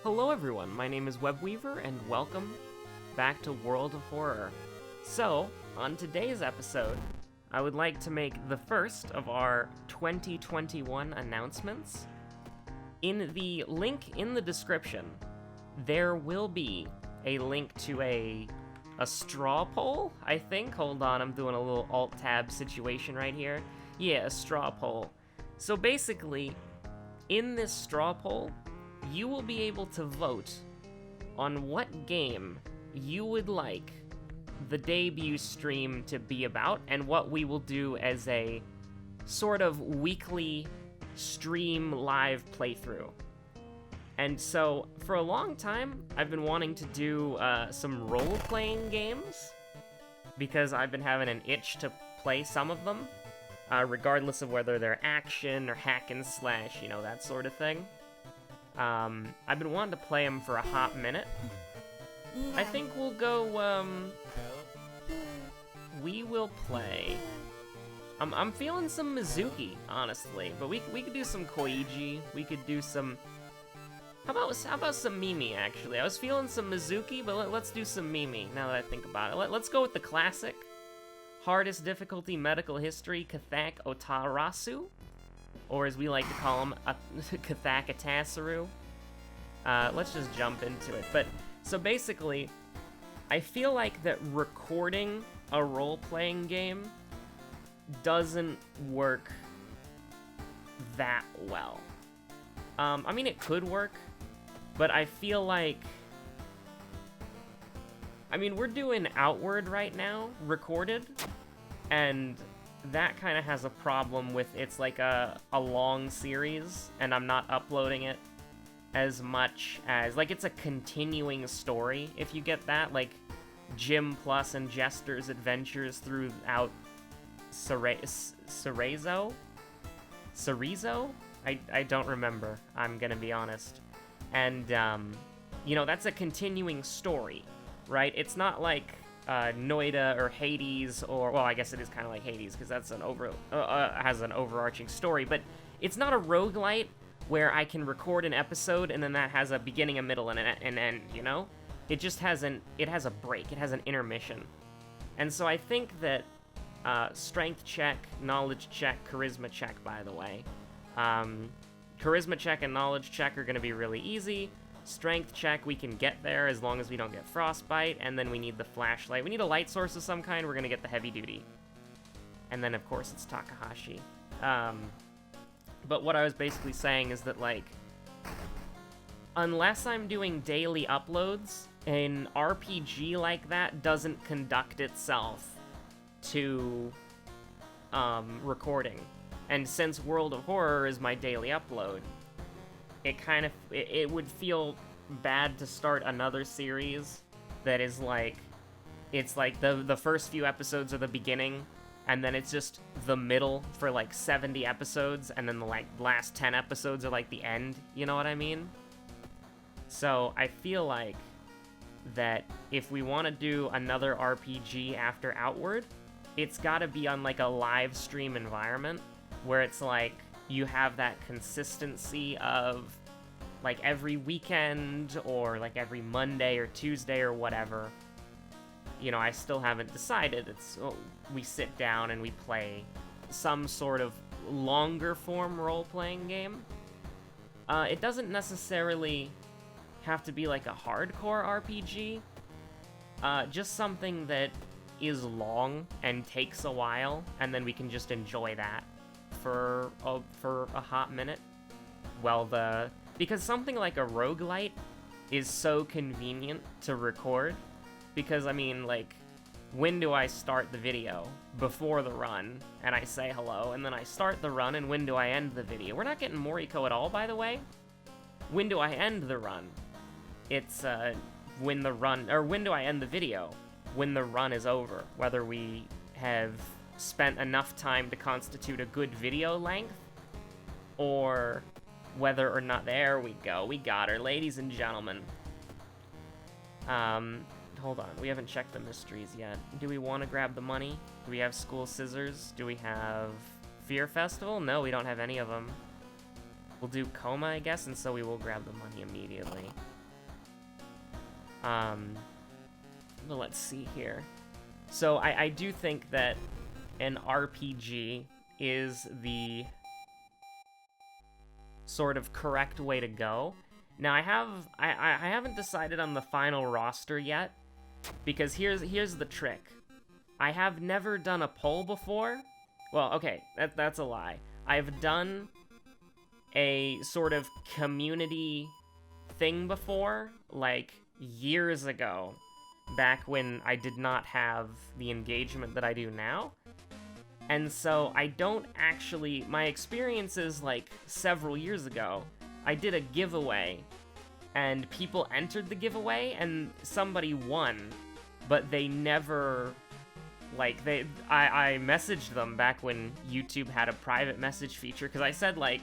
Hello everyone, my name is Webweaver, and welcome back to World of Horror. So, on today's episode, I would like to make the first of our 2021 announcements. In the link in the description, there will be a link to a straw poll, I think. Hold on, I'm doing a little alt-tab situation right here. Yeah, a straw poll. So basically, in this straw poll, you will be able to vote on what game you would like the debut stream to be about, and what we will do as a sort of weekly stream live playthrough. And so, for a long time, I've been wanting to do some role-playing games, because I've been having an itch to play some of them, regardless of whether they're action or hack and slash, you know, that sort of thing. I've been wanting to play them for a hot minute. I think we'll go, we will play... I'm feeling some Mizuki, honestly, but we could do some Koiji, we could do some... How about some Mimi, actually? I was feeling some Mizuki, but let's do some Mimi, now that I think about it. Let's go with the classic. Hardest difficulty medical history, Kathak Otarasu. Or as we like to call him, Kathak Atasaru. Let's just jump into it. But, so basically, I feel like that recording a role-playing game doesn't work that well. I mean, it could work, but I feel like... I mean, we're doing Outward right now, recorded, and that kind of has a problem with it's like a long series, and I'm not uploading it as much as... Like, it's a continuing story, if you get that. Like, Jim Plus and Jester's adventures throughout Cerezo? I don't remember, I'm gonna be honest. And, you know, that's a continuing story, right? It's not like Noida or Hades, or, well, I guess it is kind of like Hades, because that's has an overarching story, but it's not a roguelite where I can record an episode and then that has a beginning, a middle, and an end, you know? It just has it has a break, it has an intermission. And so I think that strength check, knowledge check, charisma check, by the way. Charisma check and knowledge check are going to be really easy. Strength check, we can get there as long as we don't get frostbite, and then we need the flashlight. We need a light source of some kind, we're going to get the heavy duty. And then, of course, it's Takahashi. But what I was basically saying is that, like, unless I'm doing daily uploads, an RPG like that doesn't conduct itself to recording. And since World of Horror is my daily upload, it would feel bad to start another series that is like, it's like the first few episodes are the beginning, and then it's just the middle for like 70 episodes, and then the like last 10 episodes are like the end, you know what I mean? So I feel like that if we want to do another RPG after Outward, it's gotta be on like a live stream environment, where it's like, you have that consistency of, like, every weekend, or, like, every Monday or Tuesday or whatever. You know, I still haven't decided. We sit down and we play some sort of longer form role-playing game. It doesn't necessarily have to be, like, a hardcore RPG. Just something that is long and takes a while, and then we can just enjoy that for a hot minute. Because something like a roguelite is so convenient to record, because, I mean, like, when do I start the video? Before the run, and I say hello, and then I start the run, and when do I end the video? We're not getting Moriko at all, by the way. When do I end the run? It's, when do I end the video? When the run is over, whether we have spent enough time to constitute a good video length, or whether or not... There we go, we got her, ladies and gentlemen. Hold on, we haven't checked the mysteries yet. Do we want to grab the money? Do we have school scissors? Do we have Fear Festival? No, we don't have any of them. We'll do Coma, I guess, and so we will grab the money immediately. But let's see here. So I do think that an RPG is the sort of correct way to go. Now I haven't decided on the final roster yet, because here's the trick. I have never done a poll before. Well, okay, that's a lie. I've done a sort of community thing before, like years ago, back when I did not have the engagement that I do now. And so I don't actually, my experience is like several years ago, I did a giveaway and people entered the giveaway and somebody won, but they never, like, I messaged them back when YouTube had a private message feature, because I said, like,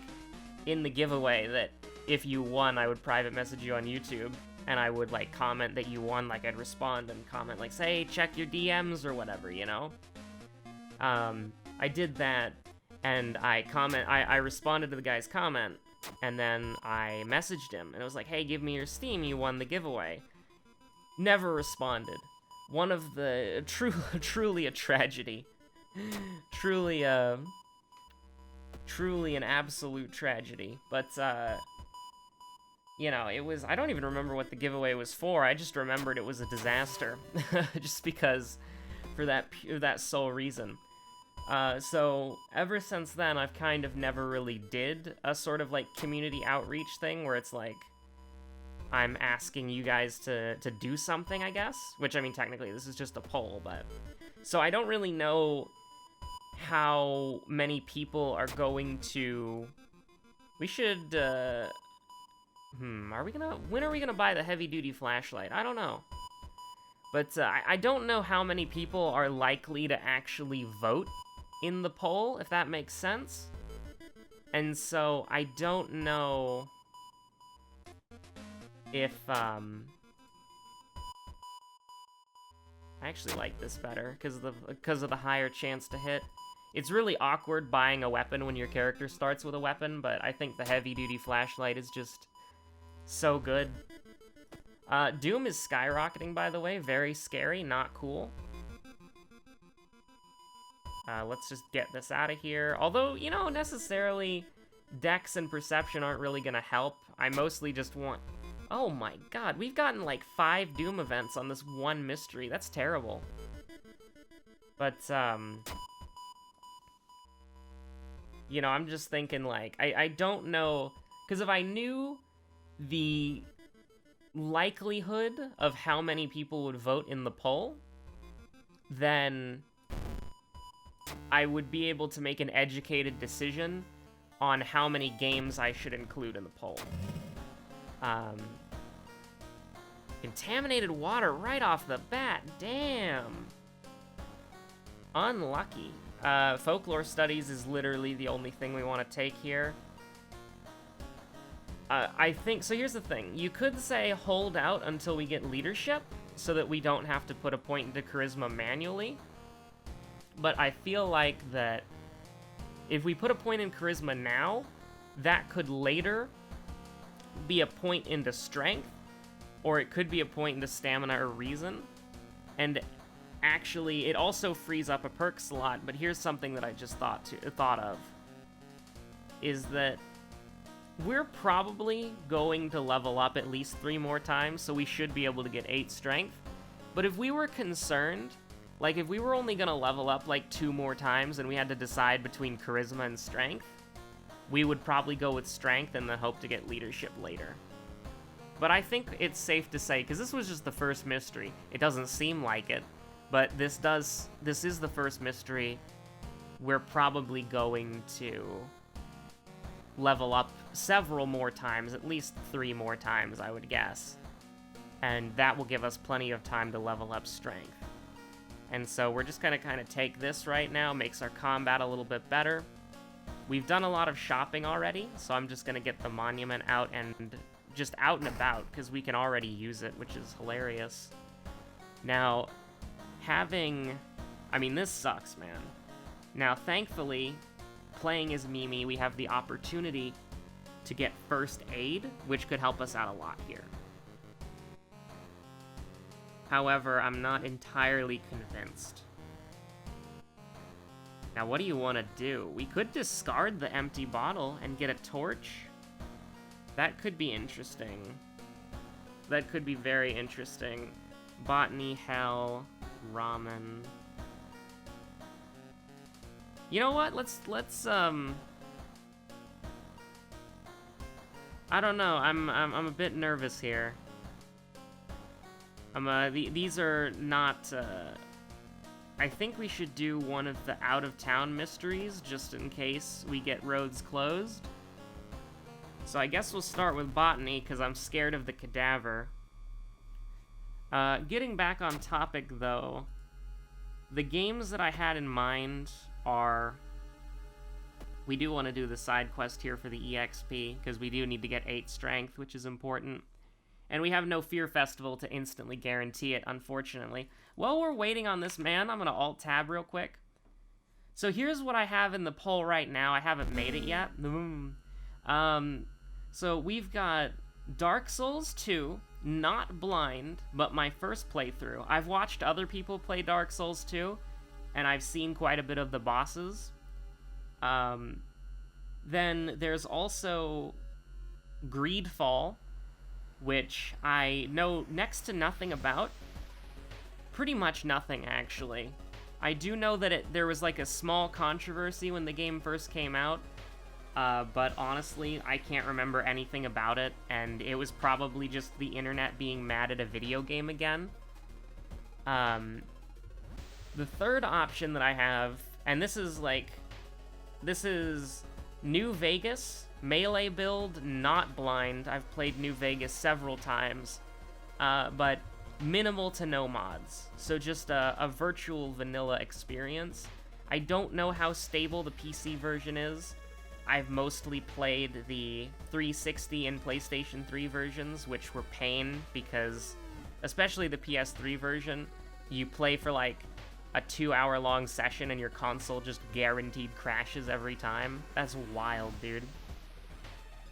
in the giveaway that if you won, I would private message you on YouTube, and I would, like, comment that you won, like, I'd respond and comment, like, say, check your DMs or whatever, you know? I did that, and I responded to the guy's comment, and then I messaged him, and it was like, hey, give me your Steam, you won the giveaway. Never responded. One of the, truly a tragedy. Truly an absolute tragedy. But, you know, it was, I don't even remember what the giveaway was for, I just remembered it was a disaster. Just because, for that sole reason. So, ever since then, I've kind of never really did a sort of, like, community outreach thing, where it's like, I'm asking you guys to do something, I guess? Which, I mean, technically, this is just a poll, but... So, I don't really know how many people are going to... We should, when are we gonna buy the heavy-duty flashlight? I don't know. But, I don't know how many people are likely to actually vote in the poll, if that makes sense. And so, I don't know if, I actually like this better, because of the higher chance to hit. It's really awkward buying a weapon when your character starts with a weapon, but I think the heavy-duty flashlight is just so good. Doom is skyrocketing, by the way. Very scary, not cool. Let's just get this out of here. Although, you know, necessarily, Dex and Perception aren't really gonna help. I mostly just want... Oh my god, we've gotten like 5 Doom events on this one mystery. That's terrible. But, you know, I'm just thinking, like, I don't know... Because if I knew the likelihood of how many people would vote in the poll, then I would be able to make an educated decision on how many games I should include in the poll. Contaminated water right off the bat, damn. Unlucky. Folklore studies is literally the only thing we want to take here. I think, so here's the thing. You could say hold out until we get leadership, so that we don't have to put a point into charisma manually. But I feel like that if we put a point in charisma now, that could later be a point into strength, or it could be a point into stamina or reason. And actually, it also frees up a perk slot, but here's something that I just thought of. Is that we're probably going to level up at least 3 more times, so we should be able to get 8 strength. But if we were concerned, like if we were only gonna level up like 2 more times and we had to decide between charisma and strength, we would probably go with strength and then hope to get leadership later. But I think it's safe to say, because this was just the first mystery, it doesn't seem like it, but this is the first mystery, we're probably going to level up several more times, at least 3 more times, I would guess. And that will give us plenty of time to level up strength. And so we're just gonna kind of take this right now, makes our combat a little bit better. We've done a lot of shopping already, so I'm just gonna get the monument out and just out and about, because we can already use it, which is hilarious. Now, I mean, this sucks, man. Now, thankfully, playing as Mimi, we have the opportunity to get first aid, which could help us out a lot here. However, I'm not entirely convinced. Now, what do you want to do? We could discard the empty bottle and get a torch. That could be interesting. That could be very interesting. Botany, hell, ramen. You know what? Let's I don't know. I'm a bit nervous here. These are not, I think we should do one of the out-of-town mysteries, just in case we get roads closed. So I guess we'll start with botany, because I'm scared of the cadaver. Getting back on topic, though, the games that I had in mind are... We do want to do the side quest here for the EXP, because we do need to get 8 strength, which is important. And we have no Fear Festival to instantly guarantee it, unfortunately. While we're waiting on this man, I'm going to Alt-Tab real quick. So here's what I have in the poll right now. I haven't made it yet. So we've got Dark Souls 2, not blind, but my first playthrough. I've watched other people play Dark Souls 2, and I've seen quite a bit of the bosses. Then there's also Greedfall, which I know next to nothing about. Pretty much nothing, actually. I do know that there was like a small controversy when the game first came out, but honestly, I can't remember anything about it, and it was probably just the internet being mad at a video game again. The third option that I have, and this is New Vegas, melee build, not blind. I've played New Vegas several times, but minimal to no mods. So just a virtual vanilla experience. I don't know how stable the PC version is. I've mostly played the 360 and PlayStation 3 versions, which were pain because, especially the PS3 version, you play for like a 2-hour-long session and your console just guaranteed crashes every time. That's wild, dude.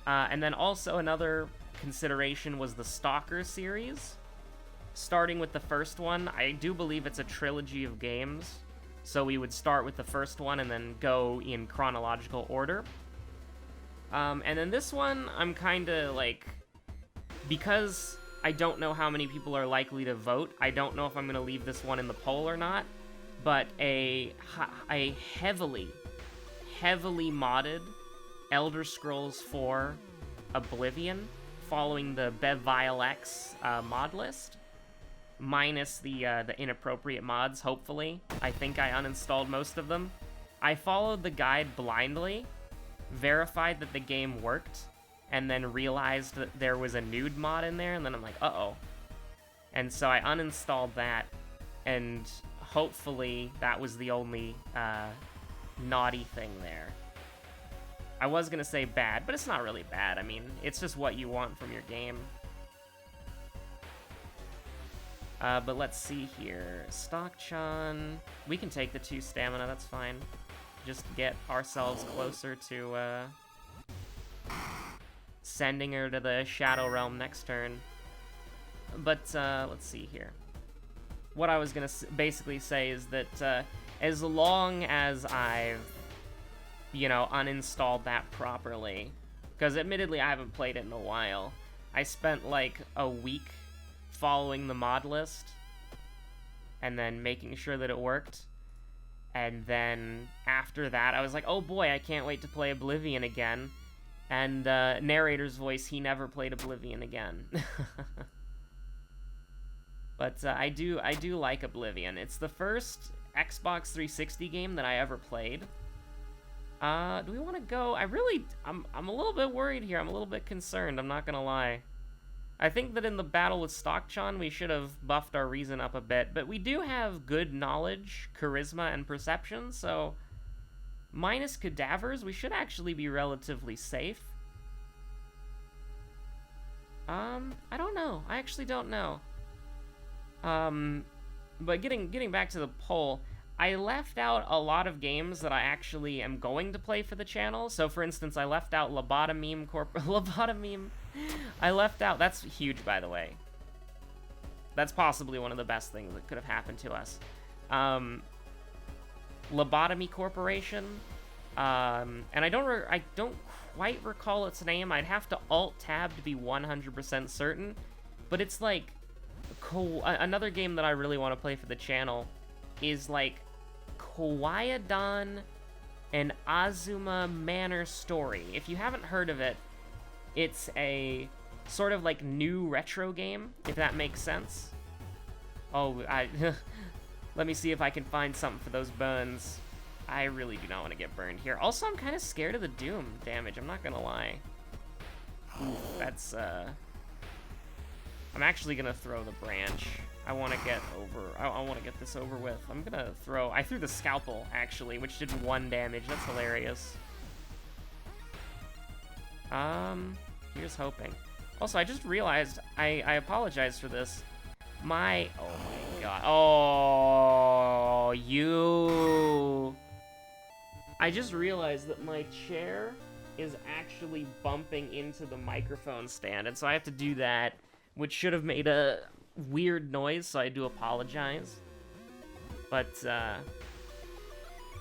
And then also another consideration was the Stalker series. Starting with the first one, I do believe it's a trilogy of games, so we would start with the first one and then go in chronological order. And then this one, I'm kinda like, because I don't know how many people are likely to vote, I don't know if I'm gonna leave this one in the poll or not, but a heavily modded Elder Scrolls 4 Oblivion, following the BevVileX mod list, minus the inappropriate mods, hopefully. I think I uninstalled most of them. I followed the guide blindly, verified that the game worked, and then realized that there was a nude mod in there, and then I'm like, uh-oh. And so I uninstalled that, and hopefully that was the only naughty thing there. I was gonna say bad, but it's not really bad. I mean, it's just what you want from your game. But let's see here. Stockchan. We can take the 2 stamina, that's fine. Just get ourselves closer to sending her to the Shadow Realm next turn. But let's see here. What I was gonna basically say is that as long as I've, uninstalled that properly, because admittedly I haven't played it in a while, I spent like a week following the mod list and then making sure that it worked, and then after that I was like, oh boy, I can't wait to play Oblivion again, and narrator's voice, he never played Oblivion again. But I do like Oblivion. It's the first Xbox 360 game that I ever played. Do we want to go? I'm a little bit worried here. I'm a little bit concerned, I'm not gonna lie. I think that in the battle with Stockchan, we should have buffed our reason up a bit, but we do have good knowledge, charisma, and perception, so minus cadavers, we should actually be relatively safe. I don't know. I actually don't know. But getting back to the poll, I left out a lot of games that I actually am going to play for the channel. So, for instance, I left out Lobotomeme. I left out... That's huge, by the way. That's possibly one of the best things that could have happened to us. Lobotomy Corporation, and I don't quite recall its name. I'd have to Alt-Tab to be 100% certain, but it's like another game that I really want to play for the channel is like Kawaii-Dan and Azuma Manor Story. If you haven't heard of it, it's a sort of like new retro game, if that makes sense. Oh, let me see if I can find something for those burns. I really do not want to get burned here. Also, I'm kind of scared of the Doom damage, I'm not gonna lie. Oof, that's, I'm actually gonna throw the branch. I want to get I want to get this over with. I'm gonna I threw the Scalpel, actually, which did 1 damage. That's hilarious. Here's hoping. Also, I just realized, I apologize for this. Oh my god. Oh, you. I just realized that my chair is actually bumping into the microphone stand, and so I have to do that, which should have made a weird noise, so I do apologize. But,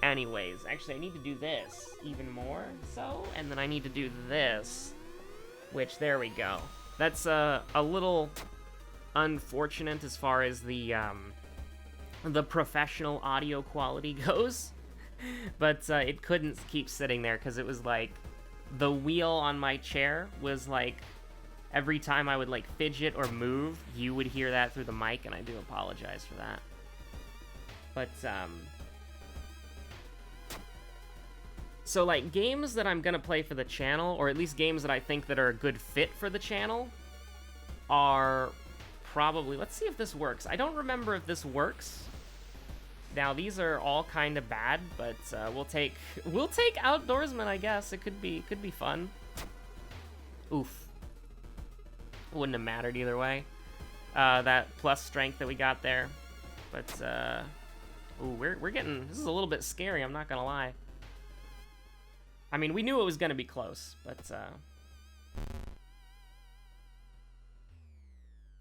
anyways, actually I need to do this even more so, and then I need to do this, which, there we go. That's, a little unfortunate as far as the professional audio quality goes, but, it couldn't keep sitting there, because it was like, the wheel on my chair was like, every time I would like fidget or move, you would hear that through the mic, and I do apologize for that. But, so like games that I'm gonna play for the channel, or at least games that I think that are a good fit for the channel, are probably, let's see if this works. I don't remember if this works. Now these are all kind of bad, but we'll take Outdoorsman, I guess. It could be fun. Oof. Wouldn't have mattered either way. That plus strength that we got there. But, ooh, we're getting, this is a little bit scary, I'm not gonna lie. I mean, we knew it was gonna be close, but,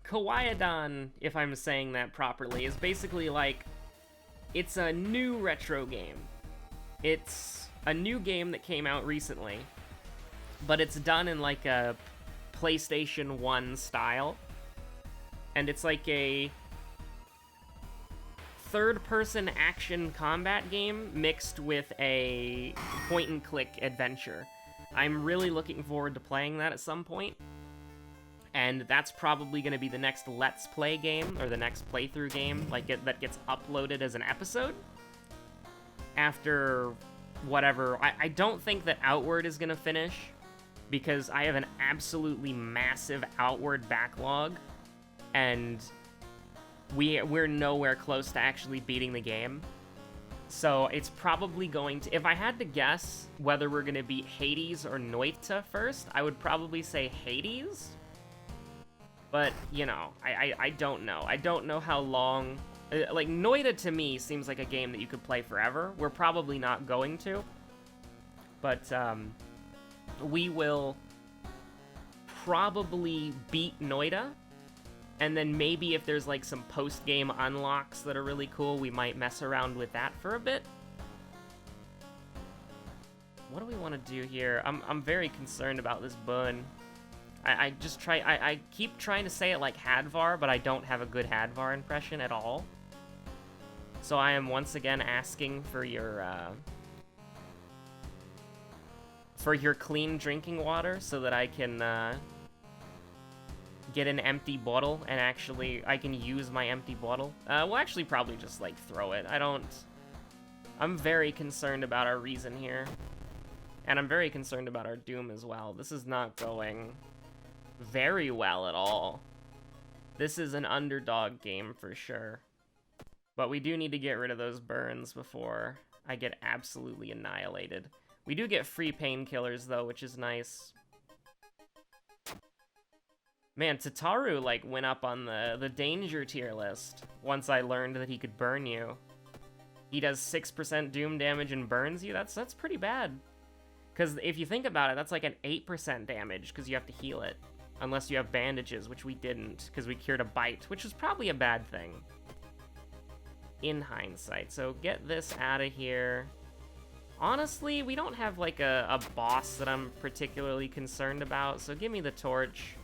Kawaii-Dan, if I'm saying that properly, is basically like, it's a new retro game. It's a new game that came out recently, but it's done in like a PlayStation 1 style, and it's like a third-person action combat game mixed with a point-and-click adventure. I'm really looking forward to playing that at some point, and that's probably going to be the next Let's Play game, or the next playthrough game, like that gets uploaded as an episode after whatever. I don't think that Outward is going to finish, because I have an absolutely massive Outward backlog, and we're nowhere close to actually beating the game. So it's probably going to, if I had to guess whether we're going to beat Hades or Noita first, I would probably say Hades. But, you know, I don't know. I don't know how long, like, Noita to me seems like a game that you could play forever. We're probably not going to. But, we will probably beat Noita, and then maybe if there's like some post-game unlocks that are really cool, we might mess around with that for a bit. What do we want to do here? I'm very concerned about this bun. I keep trying to say it like Hadvar, but I don't have a good Hadvar impression at all. So I am once again asking for your clean drinking water so that I can get an empty bottle, and actually I can use my empty bottle. We'll actually probably just like throw it. I'm very concerned about our reason here, and I'm very concerned about our doom as well. This is not going very well at all. This is an underdog game for sure, but we do need to get rid of those burns before I get absolutely annihilated. We do get free painkillers, though, which is nice. Man, Tataru, like, went up on the danger tier list once I learned that he could burn you. He does 6% doom damage and burns you? That's pretty bad. Because if you think about it, that's like an 8% damage, because you have to heal it. Unless you have bandages, which we didn't, because we cured a bite, which was probably a bad thing. In hindsight. So get this out of here. Honestly, we don't have, like, a boss that I'm particularly concerned about, so give me the torch.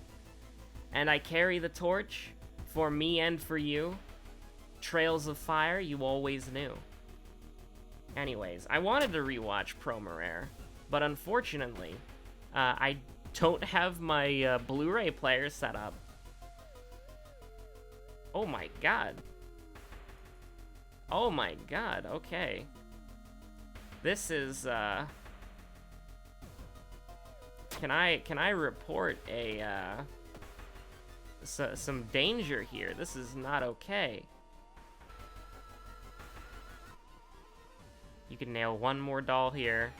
And I carry the torch for me and for you. Trails of Fire, you always knew. Anyways, I wanted to rewatch Promare, but unfortunately, I don't have my Blu-ray player set up. Oh my god. Oh my god, okay. This is, Can I report a, some danger here? This is not okay. You can nail one more doll here.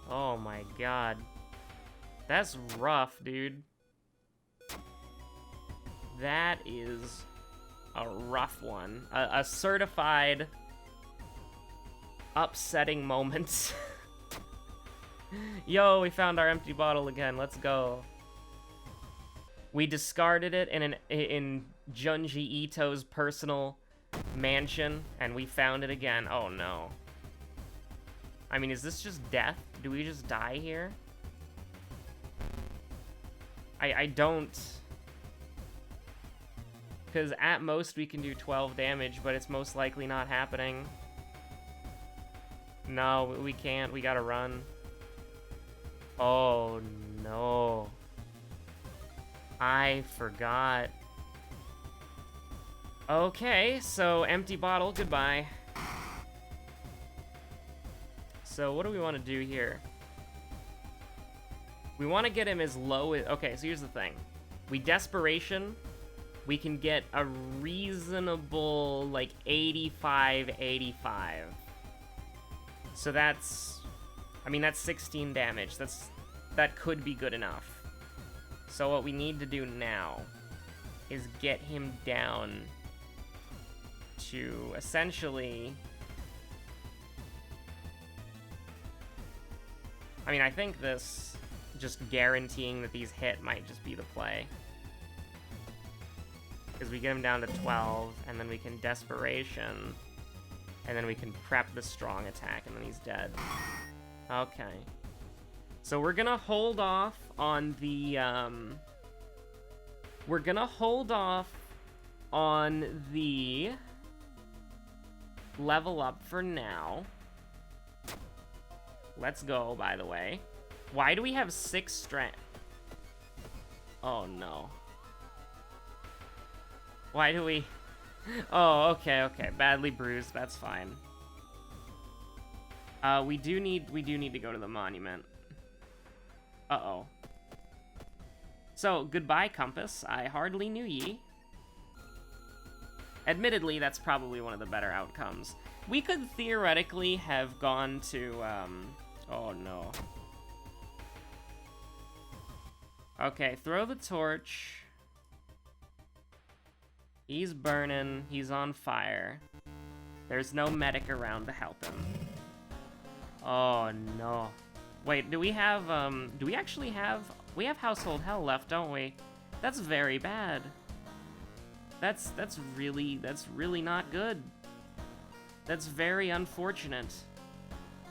Oh my god. That's rough, dude. That is a rough one. A certified upsetting moment. Yo, we found our empty bottle again. Let's go. We discarded it in Junji Ito's personal mansion, and we found it again. Oh no. I mean, is this just death? Do we just die here? I don't... Because at most we can do 12 damage, but it's most likely not happening. No, we can't. We gotta run. Oh, no. I forgot. Okay, so empty bottle, goodbye. So what do we want to do here? We want to get him as low as... Okay, so here's the thing. We Desperation, we can get a reasonable, like, 85. So that's... I mean, that's 16 damage. That could be good enough. So what we need to do now is get him down to essentially... I mean, I think this just guaranteeing that these hit might just be the play. Because we get him down to 12, and then we can Desperation, and then we can prep the strong attack, and then he's dead. Okay. So we're gonna hold off on the, we're gonna hold off on the level up for now. Let's go, by the way. Why do we have 6 strength? Oh, no. Why do we... Oh, okay. Badly bruised, that's fine. We do need to go to the monument. Uh-oh. So, goodbye, Compass. I hardly knew ye. Admittedly, that's probably one of the better outcomes. We could theoretically have gone to, oh no. Okay, throw the torch. He's burning. He's on fire. There's no medic around to help him. Oh no. Wait, do we have, do we actually have... We have Household Hell left, don't we? That's very bad. That's really not good. That's very unfortunate.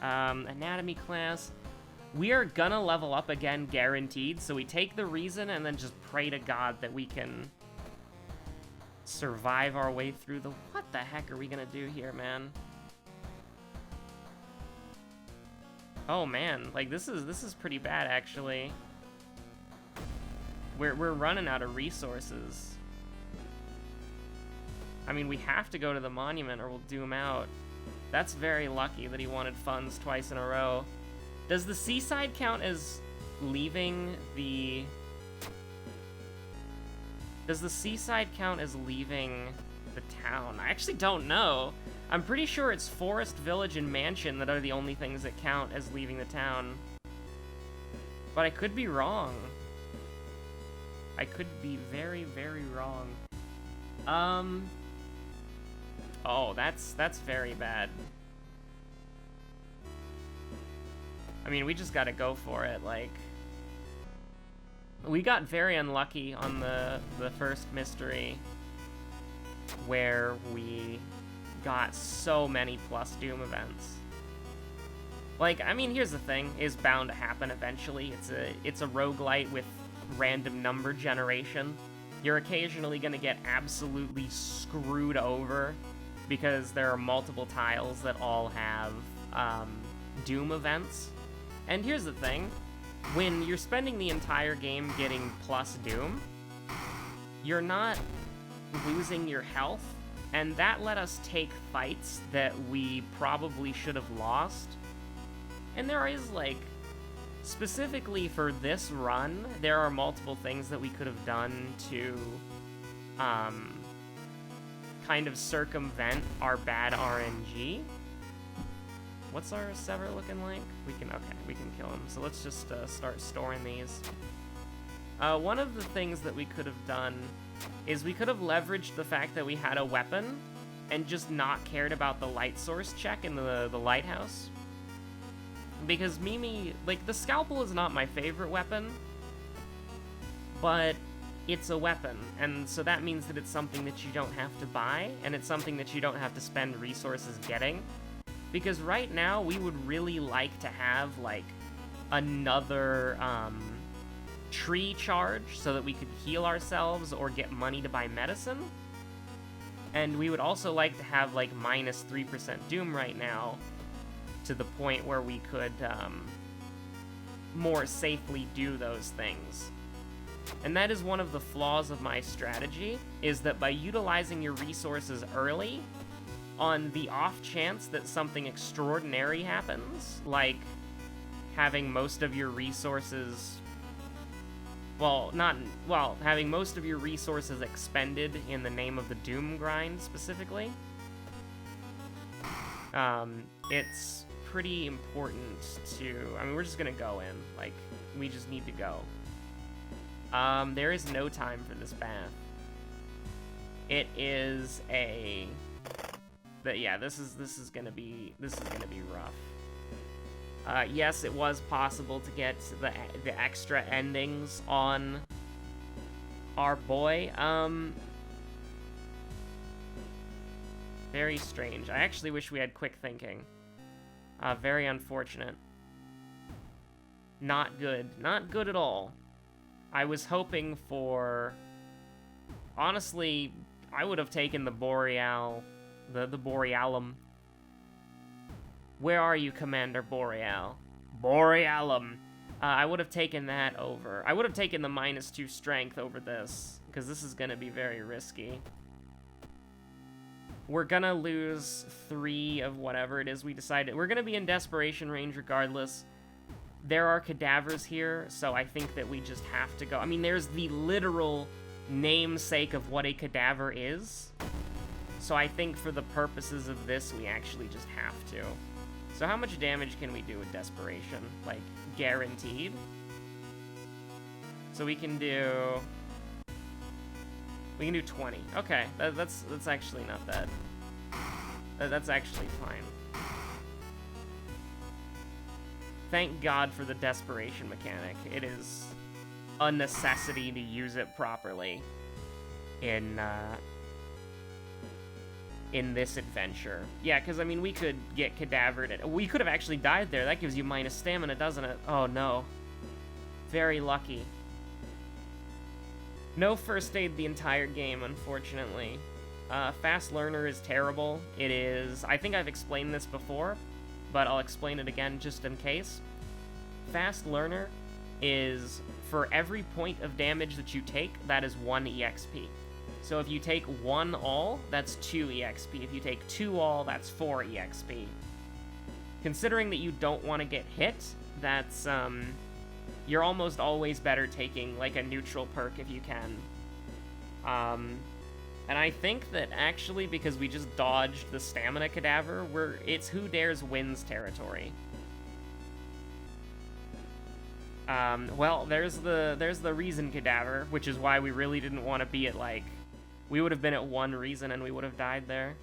Anatomy class. We are gonna level up again, guaranteed, so we take the reason and then just pray to God that we can survive our way through the... What the heck are we gonna do here, man? Oh man, like this is pretty bad actually. We're running out of resources. I mean, we have to go to the monument or we'll doom out. That's very lucky that he wanted funds twice in a row. Does the seaside count as leaving the... Does the seaside count as leaving the town? I actually don't know. I'm pretty sure it's Forest, Village, and Mansion that are the only things that count as leaving the town. But I could be wrong. I could be very, very wrong. Oh, that's very bad. I mean, we just gotta go for it, like... we got very unlucky on the first mystery where we got so many plus Doom events. Like, I mean, here's the thing, is bound to happen eventually. It's a roguelite with random number generation. You're occasionally gonna get absolutely screwed over because there are multiple tiles that all have Doom events. And here's the thing, when you're spending the entire game getting plus Doom, you're not losing your health, and that let us take fights that we probably should have lost. And there is, like, specifically for this run, there are multiple things that we could have done to kind of circumvent our bad RNG. What's our Sever looking like? We can kill him. So let's just start storing these. One of the things that we could have done is we could have leveraged the fact that we had a weapon and just not cared about the light source check in the lighthouse. Because Mimi, like, the scalpel is not my favorite weapon, but it's a weapon, and so that means that it's something that you don't have to buy, and it's something that you don't have to spend resources getting. Because right now, we would really like to have, like, another tree charge so that we could heal ourselves or get money to buy medicine. And we would also like to have, like, minus 3% Doom right now, to the point where we could more safely do those things. And that is one of the flaws of my strategy, is that by utilizing your resources early, on the off chance that something extraordinary happens, like having most of your resources, having most of your resources expended in the name of the Doom grind specifically, it's pretty important to, I mean, we're just gonna go in, like, we just need to go. There is no time for this bath. It is a, but yeah, this is gonna be rough. Yes, it was possible to get the extra endings on our boy. Very strange. I actually wish we had quick thinking. Very unfortunate. Not good. Not good at all. I was hoping for... Honestly, I would have taken the Boreal... The Borealum. Where are you, Commander Boreal? Borealum! I would have taken that over. I would have taken the -2 strength over this, because this is gonna be very risky. We're gonna lose 3 of whatever it is we decided. We're gonna be in desperation range regardless. There are cadavers here, so I think that we just have to go. I mean, there's the literal namesake of what a cadaver is. So I think for the purposes of this, we actually just have to. So how much damage can we do with desperation? Like, guaranteed? So we can do 20. Okay, that's actually not bad. That's actually fine. Thank God for the desperation mechanic. It is a necessity to use it properly in this adventure. Yeah, because, I mean, we could get cadavered. We could have actually died there. That gives you minus stamina, doesn't it? Oh, no. Very lucky. No first aid the entire game, unfortunately. Fast Learner is terrible. It is... I think I've explained this before, but I'll explain it again just in case. Fast Learner is, for every point of damage that you take, that is 1 EXP. So if you take 1 all, that's 2 EXP. If you take 2 all, that's 4 EXP. Considering that you don't want to get hit, that's, you're almost always better taking, like, a neutral perk if you can. And I think that, actually, because we just dodged the stamina cadaver, it's Who Dares Wins territory. Well, there's the Reason cadaver, which is why we really didn't want to be at, like... We would have been at 1 Reason and we would have died there.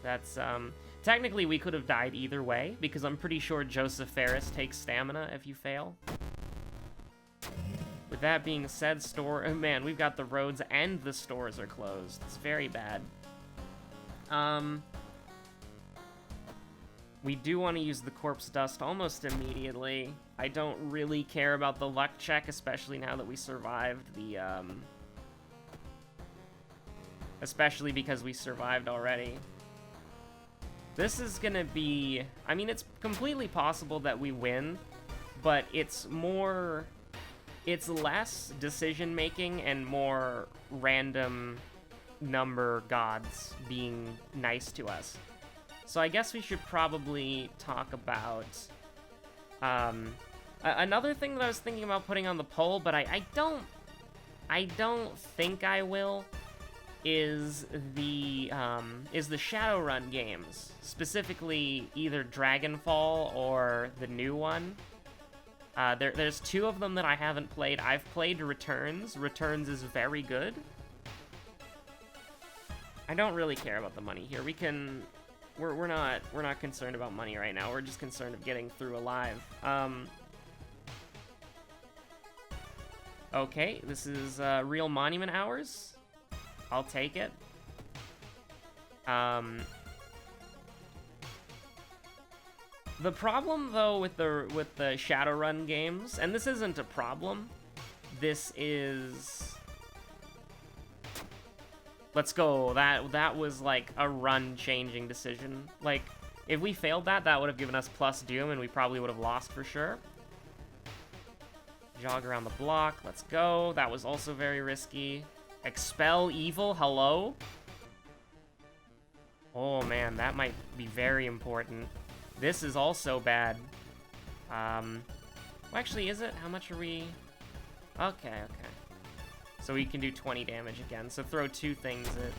That's, technically we could have died either way, because I'm pretty sure Joseph Ferris takes stamina if you fail. With that being said, oh, man, we've got the roads and the stores are closed. It's very bad. We do want to use the corpse dust almost immediately. I don't really care about the luck check, especially now that we survived the, especially because we survived already. This is gonna be... I mean, it's completely possible that we win, but it's more... It's less decision-making and more random number gods being nice to us. So I guess we should probably talk about... another thing that I was thinking about putting on the poll, but I don't think I will, is the Shadowrun games. Specifically, either Dragonfall or the new one. There's two of them that I haven't played. I've played Returns. Returns is very good. I don't really care about the money here. We're not concerned about money right now. We're just concerned of getting through alive. Okay, this is real monument hours. I'll take it. The problem, though, with the Shadowrun games, and this isn't a problem, this is... Let's go. That was, like, a run-changing decision. Like, if we failed that would have given us plus Doom, and we probably would have lost for sure. Jog around the block. Let's go. That was also very risky. Expel evil. Hello? Oh, man. That might be very important. This is also bad. Well, actually, is it? How much are we... Okay. So we can do 20 damage again. So throw two things at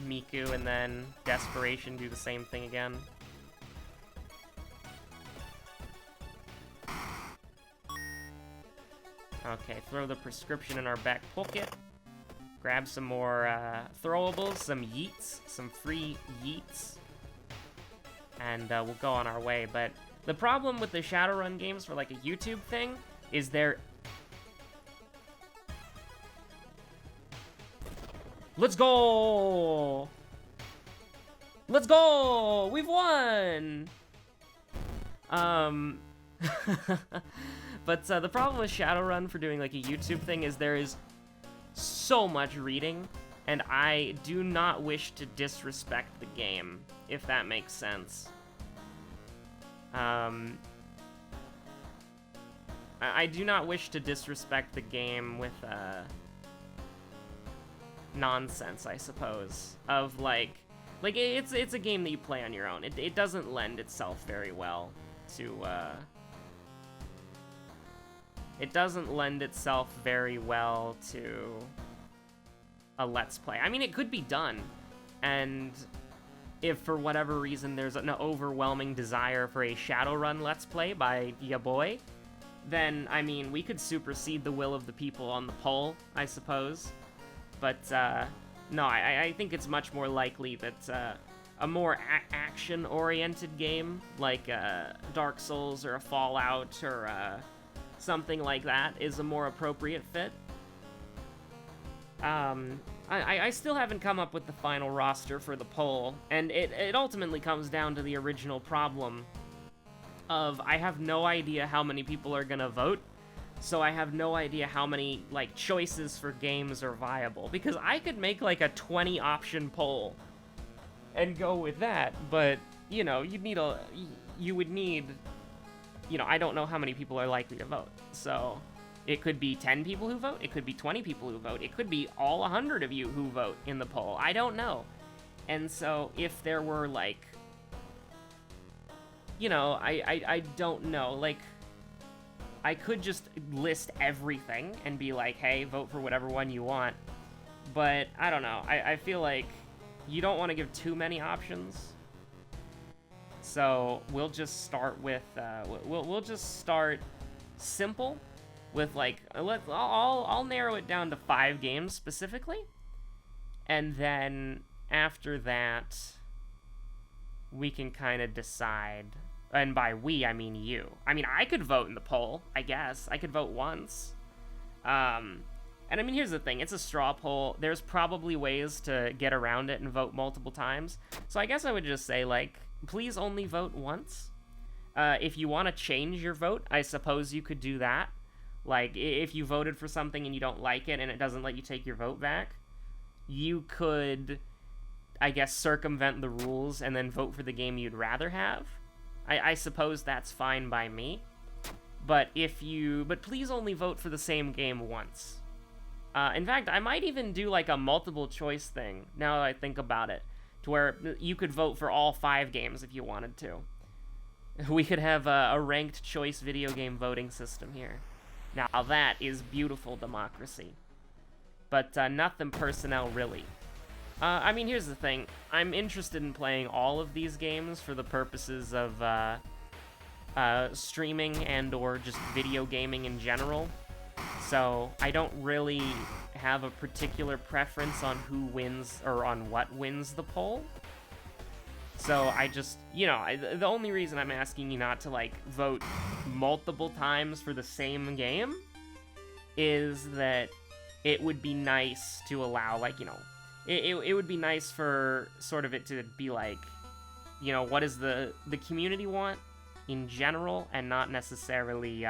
Miku, and then Desperation, do the same thing again. Okay, throw the prescription in our back pocket. Grab some more throwables, some yeets, some free yeets. And we'll go on our way. But the problem with the Shadowrun games for like a YouTube thing is they're... Let's go! Let's go! We've won! But the problem with Shadowrun for doing like a YouTube thing is there is so much reading, and I do not wish to disrespect the game, if that makes sense. I do not wish to disrespect the game with nonsense, I suppose, of like it's a game that you play on your own. It doesn't lend itself very well to it doesn't lend itself very well to a Let's Play. I mean, it could be done, and if for whatever reason there's an overwhelming desire for a Shadowrun Let's Play by ya boy, then, I mean, we could supersede the will of the people on the poll, I suppose. But, no, I think it's much more likely that a more action-oriented game, like Dark Souls or a Fallout or something like that, is a more appropriate fit. I still haven't come up with the final roster for the poll, and it ultimately comes down to the original problem of I have no idea how many people are gonna vote, so I have no idea how many, like, choices for games are viable, because I could make, like, a 20-option poll and go with that, but, you know, you would need, you know, I don't know how many people are likely to vote, so... It could be 10 people who vote, it could be 20 people who vote, it could be all 100 of you who vote in the poll, I don't know. And so, if there were, like... You know, I don't know, like... I could just list everything and be like, hey, vote for whatever one you want. But, I don't know, I feel like you don't want to give too many options. So, we'll just start with, we'll just start simple. With, like, I'll narrow it down to 5 games specifically, and then after that, we can kind of decide, and by we, I mean you. I mean, I could vote in the poll, I guess. I could vote once, And I mean, here's the thing, it's a straw poll. There's probably ways to get around it and vote multiple times. So I guess I would just say, like, please only vote once. If you want to change your vote, I suppose you could do that. Like, if you voted for something and you don't like it and it doesn't let you take your vote back, you could, I guess, circumvent the rules and then vote for the game you'd rather have. I suppose that's fine by me. But please only vote for the same game once. In fact, I might even do like a multiple choice thing, now that I think about it, to where you could vote for all 5 games if you wanted to. We could have a ranked choice video game voting system here. Now that is beautiful democracy. But nothing personnel, really. I mean, here's the thing. I'm interested in playing all of these games for the purposes of streaming and or just video gaming in general. So I don't really have a particular preference on who wins or on what wins the poll. So I just, the only reason I'm asking you not to, like, vote multiple times for the same game is that it would be nice to allow, like, it would be nice for sort of it to be like, what does the community want in general, and not necessarily,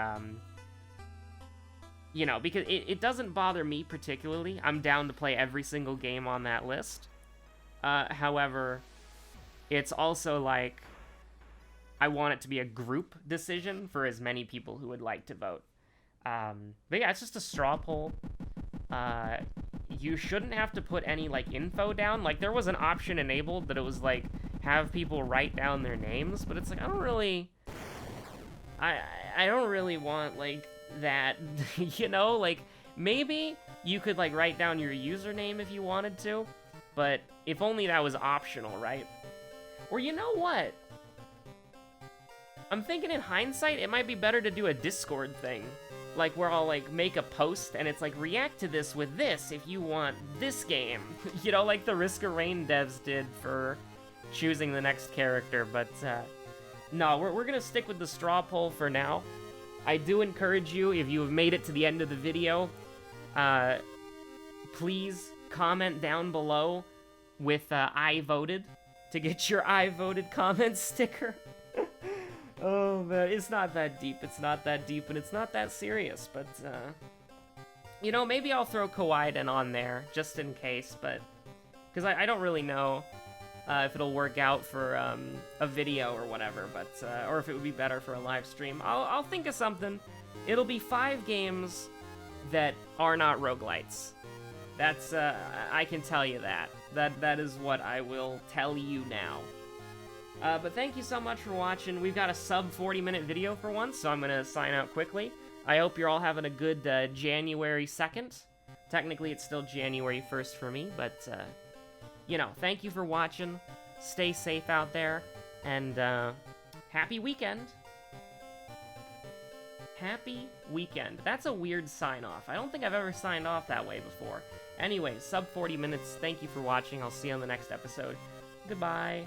because it doesn't bother me particularly. I'm down to play every single game on that list. However, it's also like, I want it to be a group decision for as many people who would like to vote. But yeah, it's just a straw poll. You shouldn't have to put any, like, info down. Like, there was an option enabled that it was, like, have people write down their names, but it's like, I don't really want, like, that, like, maybe you could, like, write down your username if you wanted to, but if only that was optional, right? Or you know what? I'm thinking in hindsight, it might be better to do a Discord thing. Like, where I'll, like, make a post, and it's like, react to this with this if you want this game. Like the Risk of Rain devs did for choosing the next character. But, no, we're gonna stick with the straw poll for now. I do encourage you, if you have made it to the end of the video, please comment down below with I voted to get your I voted comment sticker. Oh man, it's not that deep, and it's not that serious, but, maybe I'll throw Kawaii on there, just in case, but, because I don't really know if it'll work out for a video or whatever, but, or if it would be better for a live stream. I'll think of something. It'll be 5 games that are not roguelites. That's, I can tell you that. That is what I will tell you now. But thank you so much for watching. We've got a sub 40-minute video for once, so I'm gonna sign out quickly. I hope you're all having a good January 2nd. Technically, it's still January 1st for me, but, thank you for watching. Stay safe out there, and happy weekend. Happy weekend. That's a weird sign-off. I don't think I've ever signed off that way before. Anyways, sub 40 minutes. Thank you for watching. I'll see you on the next episode. Goodbye.